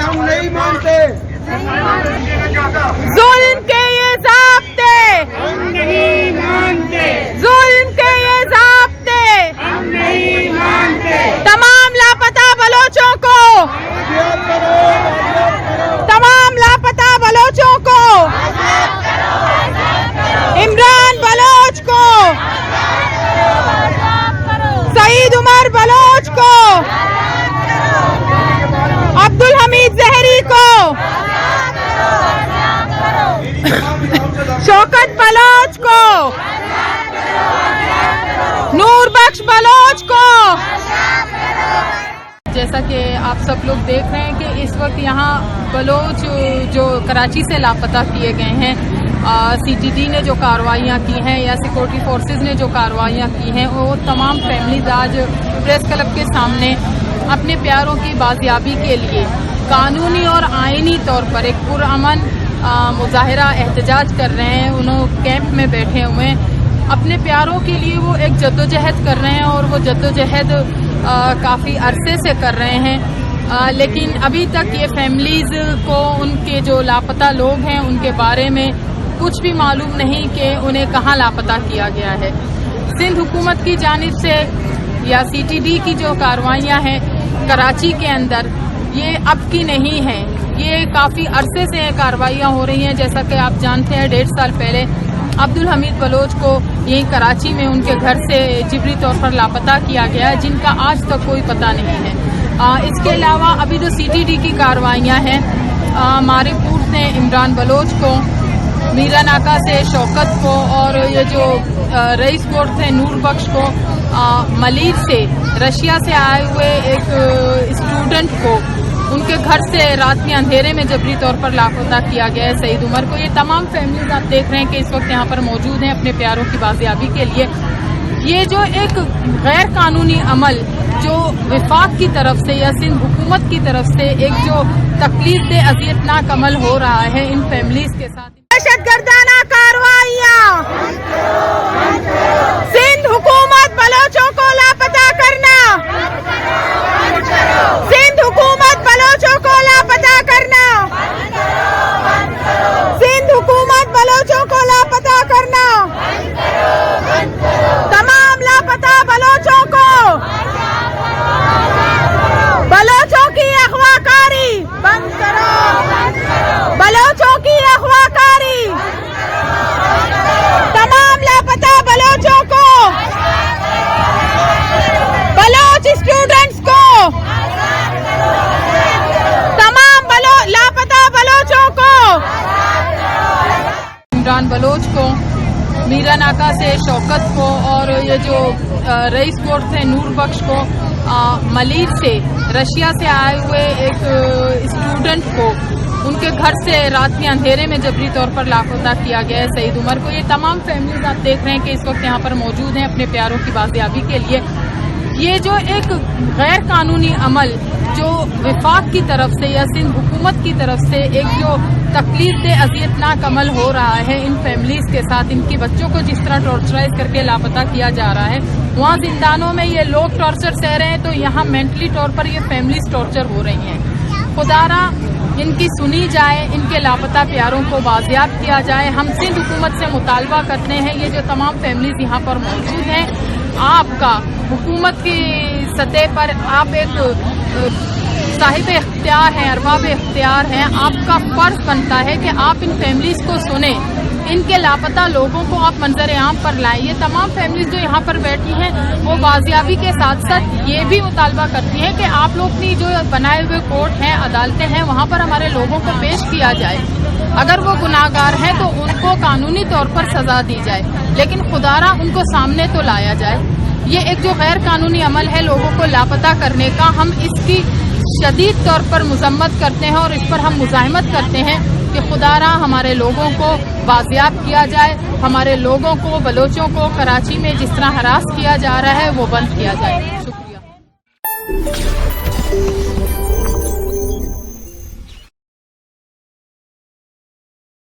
हम नहीं मानते। जुल्म के ये ज़ाब्ते हम नहीं मानते। जुल्म के ये ज़ाब्ते हम नहीं मानते। तमाम लापता बलोचों को तमाम लापता बलोचों को इमरान बलोच को सईद उमर बलोच को अब्दुल हमीद जहरी को शौकत बलोच को नूर बख्श बलोच को। जैसा कि आप सब लोग देख रहे हैं कि इस वक्त यहाँ बलोच जो कराची से लापता किए गए हैं, सीटीडी ने जो कार्रवाइयाँ की हैं या सिक्योरिटी फोर्सेस ने जो कार्रवाइयाँ की हैं, वो तमाम फैमिलीज आज प्रेस क्लब के सामने अपने प्यारों की बाजियाबी के लिए कानूनी और आईनी तौर पर एक पुरअमन मुजाहिरा एहतजाज कर रहे हैं। उन्होंने कैंप में बैठे हुए हैं, अपने प्यारों के लिए वो एक जद्दोजहद कर रहे हैं और वो जद्दोजहद काफ़ी अरसे से कर रहे हैं। लेकिन अभी तक ये फैमिलीज़ को उनके जो लापता लोग हैं उनके बारे में कुछ भी मालूम नहीं कि उन्हें कहाँ लापता किया गया है। सिंध हुकूमत की जानिब से या सीटीडी की जो कार्रवाइयाँ हैं कराची के अंदर, ये अब की नहीं हैं, ये काफ़ी अरसे से कार्रवाइयाँ हो रही हैं। जैसा कि आप जानते हैं 1.5 साल पहले अब्दुल हमीद बलोच को यहीं कराची में उनके घर से जिबरी तौर पर लापता किया गया है, जिनका आज तक कोई पता नहीं है। इसके अलावा अभी जो सीटीडी की कार्रवाइयाँ हैं, मारीपुर से इमरान बलोच को, मीरा नाका से शौकत को और ये जो रईस कोट से नूर बख्श को, मलीर से रशिया से आए हुए एक स्टूडेंट को उनके घर से रात के अंधेरे में जबरी तौर पर लापता किया गया है, सईद उमर को। ये तमाम फैमिलीज आप देख रहे हैं कि इस वक्त यहाँ पर मौजूद हैं अपने प्यारों की बाजियाबी के लिए। ये जो एक गैर कानूनी अमल जो वफाक की तरफ से या सिंध हुकूमत की तरफ से एक जो तकलीफ दे अज़ियतनाक अमल हो रहा है इन फैमिलीज के साथ, दहशतगर्दाना कार्रवाइयाँ, सिंध हुकूमत बलोचों को लापता करना, सिंध हुकूमत बलोचों को लापता करना, सिंध हुकूमत बलोचों को लापता करना, तमाम लापता बलोचों को, बलोचों की अगवाकारी बंद करो, बलोचों की अगवाकारी, तमाम लापता बलोचों को, बलोच स्टूडेंट्स को, तमाम लापता बलोचों को, इमरान बलोच को, मीरा नाका से शौकत को और ये जो रईस कोट से नूर बख्श को, मलीर से रशिया से आए हुए एक स्टूडेंट को उनके घर से रात के अंधेरे में जबरी तौर पर लापता किया गया है, सईद उमर को। ये तमाम फैमिलीज आप देख रहे हैं कि इस वक्त यहाँ पर मौजूद हैं अपने प्यारों की बाजियाबी के लिए। ये जो एक गैर कानूनी अमल जो वफाक की तरफ से या सिंध हुकूमत की तरफ से एक जो तकलीफ दे अज़ियतनाक अमल हो रहा है इन फैमिलीज के साथ, इनके बच्चों को जिस तरह टॉर्चराइज करके लापता किया जा रहा है, वहाँ जिंदानों में ये लोग टॉर्चर सह रहे हैं, तो यहाँ मेंटली तौर पर ये फैमिलीज टॉर्चर हो रही हैं। खुदारा इनकी सुनी जाए, इनके लापता प्यारों को बाजियाब किया जाए। हम सिंध हुकूमत से मुतालबा करते हैं, ये जो तमाम फैमिलीज यहाँ पर मौजूद हैं, आपका हुकूमत की सतह पर आप एक साहिब इख्तियार हैं, अरबाब इख्तियार हैं, आपका फर्ज बनता है कि आप इन फैमिलीज को सुने, इनके लापता लोगों को आप मंजर आम पर लाएं। ये तमाम फैमिलीज जो यहाँ पर बैठी हैं वो बाजियाबी के साथ साथ ये भी मुतालबा करती हैं कि आप लोग की जो बनाए हुए कोर्ट हैं, अदालतें हैं, वहाँ पर हमारे लोगों को पेश किया जाए। अगर वो गुनाहगार हैं तो उनको कानूनी तौर पर सजा दी जाए, लेकिन खुदारा उनको सामने तो लाया जाए। ये एक जो गैर कानूनी अमल है लोगों को लापता करने का, हम इसकी शदीद तौर पर मजम्मत करते हैं और इस पर हम मुज़ाहमत करते हैं कि खुदारा हमारे लोगों को बाजियाब किया जाए, हमारे लोगों को, बलोचों को कराची में जिस तरह हरास किया जा रहा है वो बंद किया जाए। शुक्रिया।